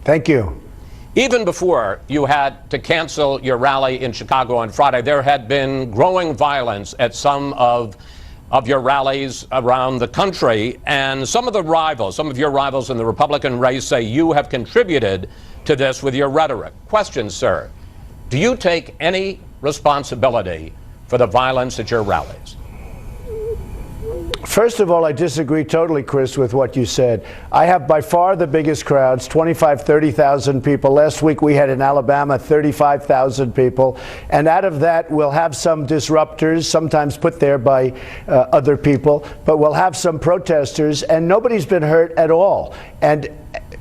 Thank you. Even before you had to cancel your rally in Chicago on Friday, there had been growing violence at some of your rallies around the country. And some of your rivals in the Republican race say you have contributed to this with your rhetoric. Question, sir, do you take any responsibility for the violence at your rallies? First of all, I disagree totally, Chris, with what you said. I have by far the biggest crowds, 25,000, 30,000 people. Last week we had in Alabama 35,000 people. And out of that, we'll have some disruptors, sometimes put there by other people, but we'll have some protesters, and nobody's been hurt at all. And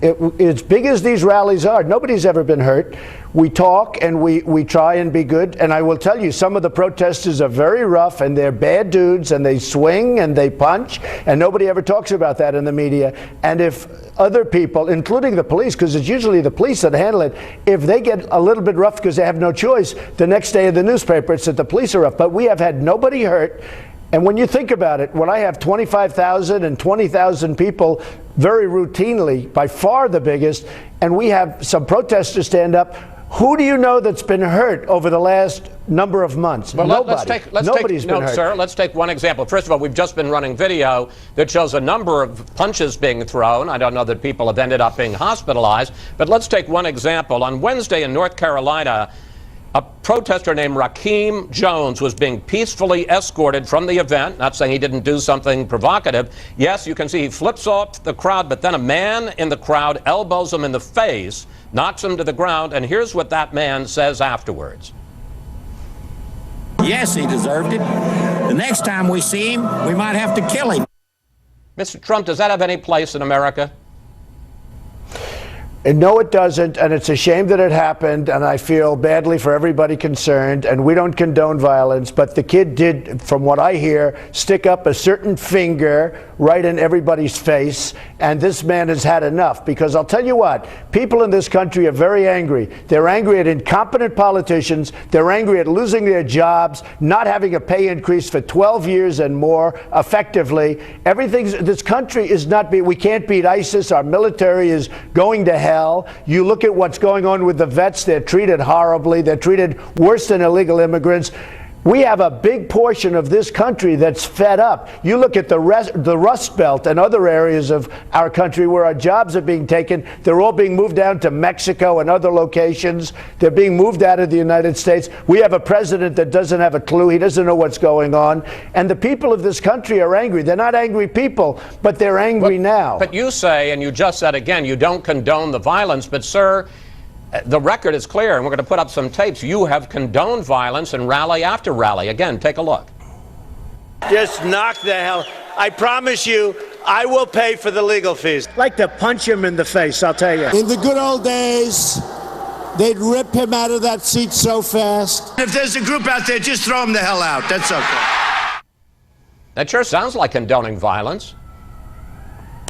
as big as these rallies are, nobody's ever been hurt. We talk and we try and be good. And I will tell you, some of the protesters are very rough and they're bad dudes and they swing and they punch. And nobody ever talks about that in the media. And if other people, including the police, because it's usually the police that handle it, if they get a little bit rough because they have no choice, the next day in the newspaper it's that the police are rough. But we have had nobody hurt. And when you think about it, when I have 25,000 and 20,000 people very routinely, by far the biggest, and we have some protesters stand up, who do you know that's been hurt over the last number of months? Well, Nobody. Nobody's been hurt. Sir, let's take one example. First of all, we've just been running video that shows a number of punches being thrown. I don't know that people have ended up being hospitalized, but let's take one example. On Wednesday in North Carolina, a protester named Rakeem Jones was being peacefully escorted from the event. Not saying he didn't do something provocative. Yes, you can see he flips off the crowd, but then a man in the crowd elbows him in the face, knocks him to the ground, and here's what that man says afterwards. Yes, he deserved it. The next time we see him, we might have to kill him. Mr. Trump, does that have any place in America? And no, it doesn't, and it's a shame that it happened, and I feel badly for everybody concerned, and we don't condone violence, but the kid did, from what I hear, stick up a certain finger right in everybody's face, and this man has had enough, because I'll tell you what, people in this country are very angry. They're angry at incompetent politicians, they're angry at losing their jobs, not having a pay increase for 12 years and more, effectively. This country is not, we can't beat ISIS, our military is going to hell. You look at what's going on with the vets, they're treated horribly, they're treated worse than illegal immigrants. We have a big portion of this country that's fed up. You look at the Rust Belt and other areas of our country where our jobs are being taken. They're all being moved down to Mexico and other locations. They're being moved out of the United States. We have a president that doesn't have a clue. He doesn't know what's going on. And the people of this country are angry. They're not angry people, but they're angry now. But you say, and you just said again, you don't condone the violence. But, sir, the record is clear, and we're going to put up some tapes. You have condoned violence in rally after rally. Again, take a look. Just knock the hell. I promise you, I will pay for the legal fees. I'd like to punch him in the face, I'll tell you. In the good old days, they'd rip him out of that seat so fast. If there's a group out there, just throw them the hell out. That's okay. That sure sounds like condoning violence.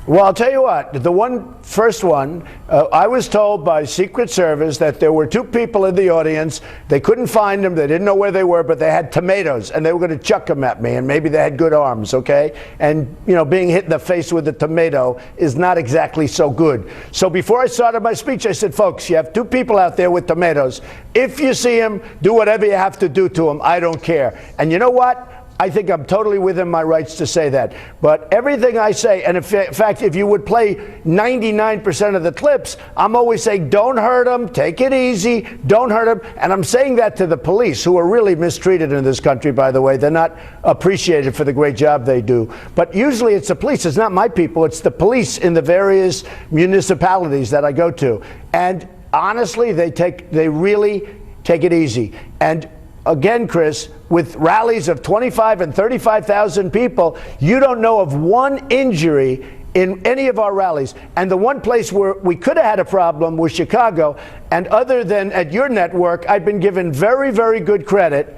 Well, I'll tell you what, the first one, I was told by Secret Service that there were two people in the audience. They couldn't find them. They didn't know where they were, but they had tomatoes, and they were going to chuck them at me, and maybe they had good arms, okay? And, you know, being hit in the face with a tomato is not exactly so good. So before I started my speech, I said, folks, you have two people out there with tomatoes. If you see them, do whatever you have to do to them. I don't care. And you know what? I think I'm totally within my rights to say that. But everything I say, and in fact, if you would play 99% of the clips, I'm always saying, don't hurt them, take it easy, don't hurt them. And I'm saying that to the police, who are really mistreated in this country, by the way. They're not appreciated for the great job they do. But usually it's the police. It's not my people. It's the police in the various municipalities that I go to. And honestly, they really take it easy. And again, Chris, with rallies of 25 and 35,000 people, you don't know of one injury in any of our rallies. And the one place where we could have had a problem was Chicago. And other than at your network, I've been given very, very good credit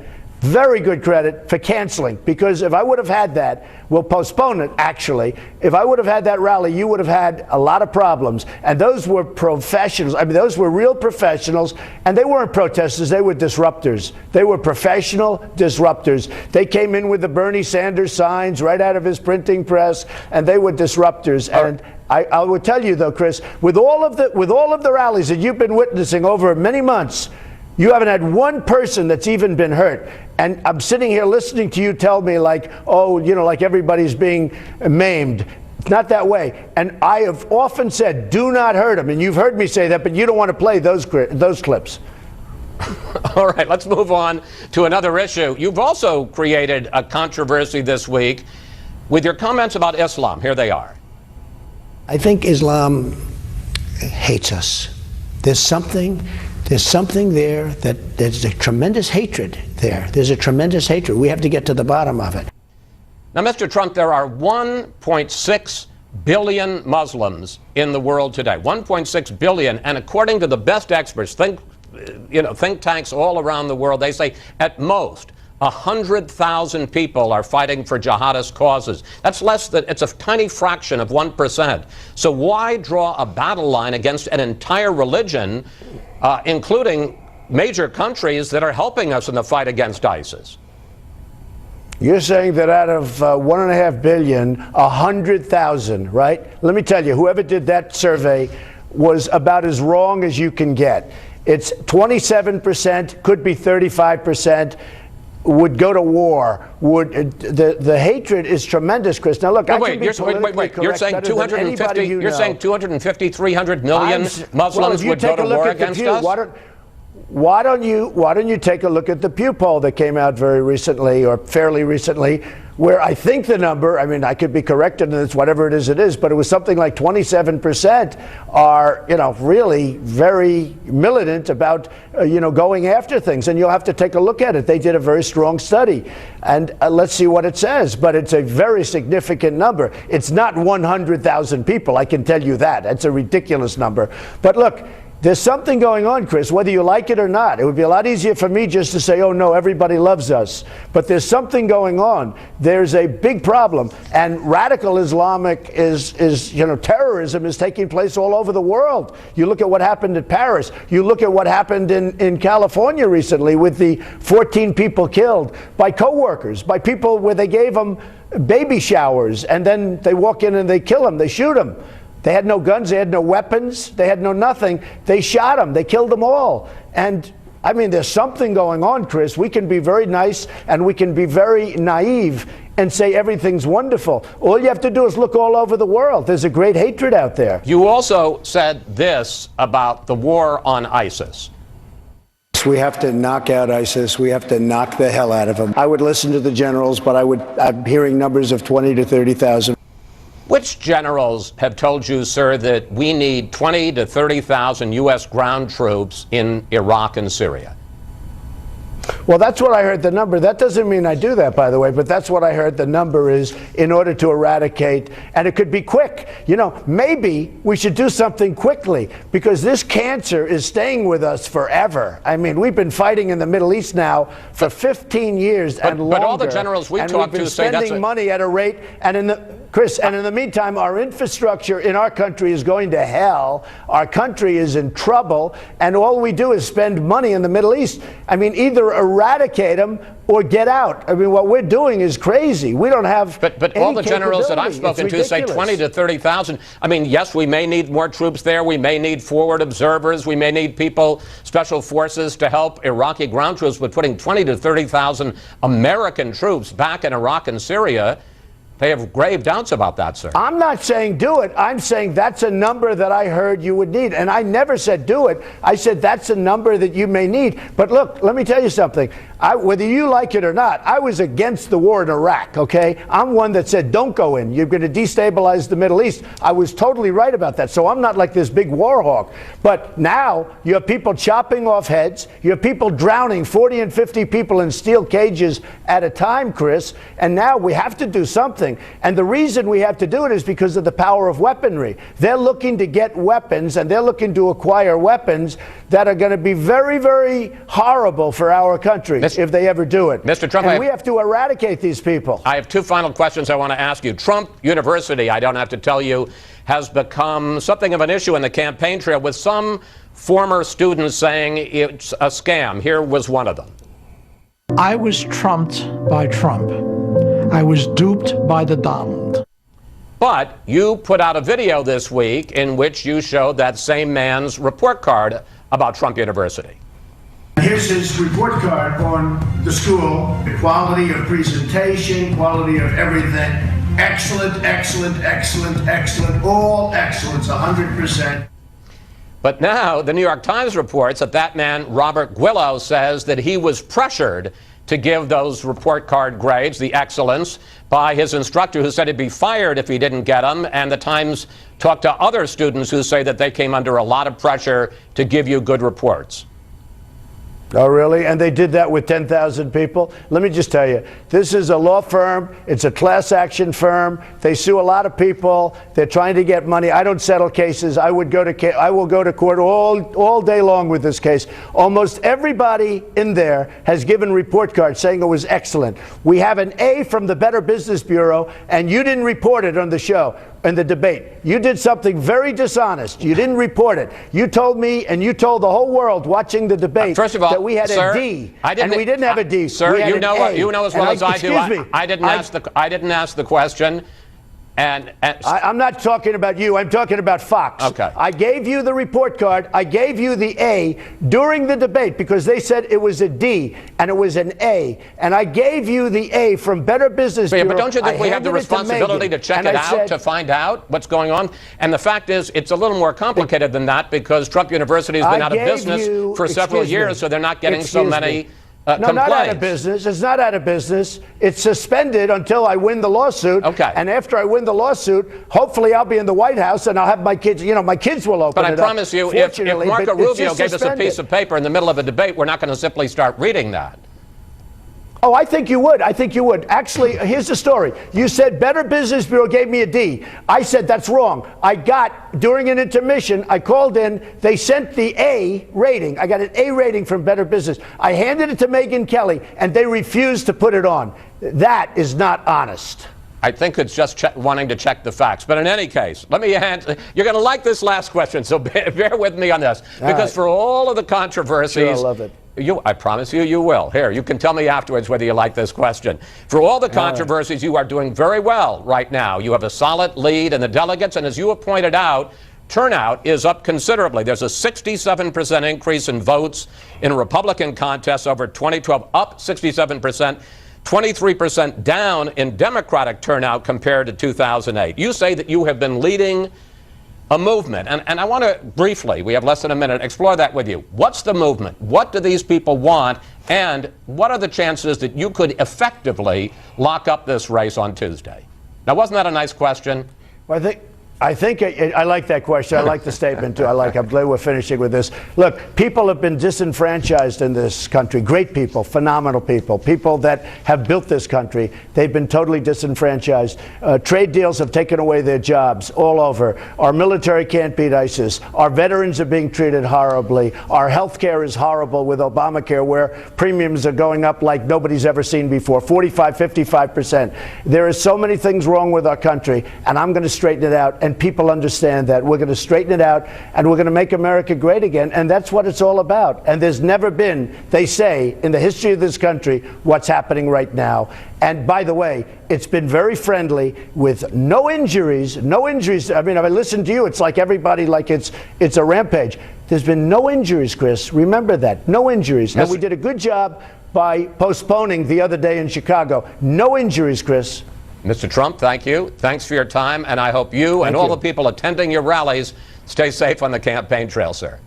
for canceling, because if I would have had that, we'll postpone it actually, if I would have had that rally, you would have had a lot of problems. And those were professionals. I mean, those were real professionals, and they weren't protesters, they were disruptors. They were professional disruptors. They came in with the Bernie Sanders signs right out of his printing press, and they were disruptors. I would tell you though, Chris, with all of the rallies that you've been witnessing over many months, you haven't had one person that's even been hurt. And I'm sitting here listening to you tell me like, oh, you know, like everybody's being maimed. It's not that way. And I have often said, do not hurt them. And you've heard me say that, but you don't want to play those clips. All right, let's move on to another issue. You've also created a controversy this week with your comments about Islam. Here they are. I think Islam hates us. There's something there that there's a tremendous hatred there. There's a tremendous hatred. We have to get to the bottom of it. Now, Mr. Trump, there are 1.6 billion Muslims in the world today. 1.6 billion, and according to the best experts, think tanks all around the world, they say at most 100,000 people are fighting for jihadist causes. That's it's a tiny fraction of 1%. So why draw a battle line against an entire religion, including major countries that are helping us in the fight against ISIS? You're saying that out of 1.5 billion, 100,000, right? Let me tell you, whoever did that survey was about as wrong as you can get. It's 27%, could be 35%. Would go to war. The hatred is tremendous, Chris. Now look, wait. You're saying 250? You're saying 250, 300 million Muslims would go to war against us? Why don't you take a look at the Pew poll that came out very recently, or fairly recently, where I think the number, I mean, I could be corrected, and it's whatever it is, but it was something like 27% are, really very militant about, going after things. And you'll have to take a look at it. They did a very strong study. And let's see what it says. But it's a very significant number. It's not 100,000 people, I can tell you that. That's a ridiculous number. But look, there's something going on, Chris, whether you like it or not. It would be a lot easier for me just to say, oh, no, everybody loves us. But there's something going on. There's a big problem. And radical Islamic terrorism is taking place all over the world. You look at what happened at Paris. You look at what happened in California recently with the 14 people killed by coworkers, by people where they gave them baby showers, and then they walk in and they kill them, they shoot them. They had no guns, they had no weapons, they had no nothing. They shot them, they killed them all. And I mean, there's something going on, Chris. We can be very nice and we can be very naive and say everything's wonderful. All you have to do is look all over the world. There's a great hatred out there. You also said this about the war on ISIS. We have to knock out ISIS. We have to knock the hell out of them. I would listen to the generals, but I'm hearing numbers of 20 to 30,000. Which generals have told you, sir, that we need 20 to 30,000 U.S. ground troops in Iraq and Syria? Well, that's what I heard the number. That doesn't mean I do that, by the way, but that's what I heard the number is in order to eradicate. And it could be quick. Maybe we should do something quickly because this cancer is staying with us forever. I mean, we've been fighting in the Middle East now for 15 years and longer. But all the generals we talked to say that's spending money at a rate. And in the meantime, our infrastructure in our country is going to hell. Our country is in trouble. And all we do is spend money in the Middle East. I mean, either eradicate them or get out. I mean, what we're doing is crazy. We don't have But all the generals that I've spoken to say 20 to 30,000. I mean, yes, we may need more troops there. We may need forward observers. We may need people, special forces to help Iraqi ground troops. But putting 20 to 30,000 American troops back in Iraq and Syria, they have grave doubts about that, sir. I'm not saying do it. I'm saying that's a number that I heard you would need. And I never said do it. I said that's a number that you may need. But look, let me tell you something. Whether you like it or not, I was against the war in Iraq, okay? I'm one that said don't go in. You're going to destabilize the Middle East. I was totally right about that. So I'm not like this big war hawk. But now you have people chopping off heads. You have people drowning, 40 and 50 people in steel cages at a time, Chris. And now we have to do something. And the reason we have to do it is because of the power of weaponry. They're looking to get weapons, and they're looking to acquire weapons that are going to be very, very horrible for our country if they ever do it. Mr. Trump, and we have to eradicate these people. I have two final questions I want to ask you. Trump University, I don't have to tell you, has become something of an issue in the campaign trail with some former students saying it's a scam. Here was one of them. I was trumped by Trump. I was duped by the Donald. But you put out a video this week in which you showed that same man's report card about Trump University. Here's his report card on the school, the quality of presentation, quality of everything. Excellent, excellent, excellent, excellent, all excellence, 100%. But now the New York Times reports that that man, Robert Guillo, says that he was pressured to give those report card grades, the excellence, by his instructor who said he'd be fired if he didn't get them. And the Times talked to other students who say that they came under a lot of pressure to give you good reports. Oh, really? And they did that with 10,000 people? Let me just tell you, this is a law firm. It's a class action firm. They sue a lot of people. They're trying to get money. I don't settle cases. I will go to court all day long with this case. Almost everybody in there has given report cards saying it was excellent. We have an A from the Better Business Bureau, and you didn't report it on the show. In the debate, you did something very dishonest. You didn't report it. You told me, and you told the whole world watching the debate, first of all, that we had sir, a D, and we didn't have a D. Sir, you know as well as I do. Excuse me. I didn't ask the question. And I'm not talking about you. I'm talking about Fox. Okay. I gave you the report card. I gave you the A during the debate because they said it was a D and it was an A. And I gave you the A from Better Business Bureau. But don't you think we have the responsibility to check it out, to find out what's going on? And the fact is, it's a little more complicated than that because Trump University has been out of business for several years, so they're not getting so many No, complaints. not out of business. It's not out of business. It's suspended until I win the lawsuit. Okay. And after I win the lawsuit, hopefully I'll be in the White House and I'll have my kids, my kids will open it up. But I promise you, if Marco Rubio gave us a suspended. piece of paper in the middle of a debate, we're not going to simply start reading that. Oh, I think you would. I think you would. Actually, here's the story. You said Better Business Bureau gave me a D. I said that's wrong. I got, during an intermission, I called in. They sent the A rating. I got an A rating from Better Business. I handed it to Megyn Kelly, and they refused to put it on. That is not honest. I think it's just wanting to check the facts. But in any case, let me answer. You're going to like this last question, so bear with me on this. Because for all of the controversies, Sure, I love it. I promise you, you will. Here, you can tell me afterwards whether you like this question. For all the controversies, you are doing very well right now. You have a solid lead in the delegates, and as you have pointed out, turnout is up considerably. There's a 67% increase in votes in a Republican contest over 2012, up 67%. 23% down in Democratic turnout compared to 2008. You say that you have been leading a movement, and I want to briefly, we have less than a minute, explore that with you. What's the movement? What do these people want? And what are the chances that you could effectively lock up this race on Tuesday? Now, wasn't that a nice question? Well, I think I like that question. I like the statement, too. I'm glad we're finishing with this. Look, people have been disenfranchised in this country. Great people, phenomenal people, people that have built this country. They've been totally disenfranchised. Trade deals have taken away their jobs all over. Our military can't beat ISIS. Our veterans are being treated horribly. Our health care is horrible with Obamacare, where premiums are going up like nobody's ever seen before, 45, 55%. There are so many things wrong with our country, and I'm going to straighten it out. And people understand that. We're going to straighten it out, and we're going to make America great again. And that's what it's all about. And there's never been, they say, in the history of this country, what's happening right now. And by the way, it's been very friendly with no injuries, no injuries. I mean, if I listen to you, it's like everybody, like it's a rampage. There's been no injuries, Chris. Remember that. No injuries. And we did a good job by postponing the other day in Chicago. No injuries, Chris. Mr. Trump, thank you. Thanks for your time, and I hope you and all the people attending your rallies stay safe on the campaign trail, sir.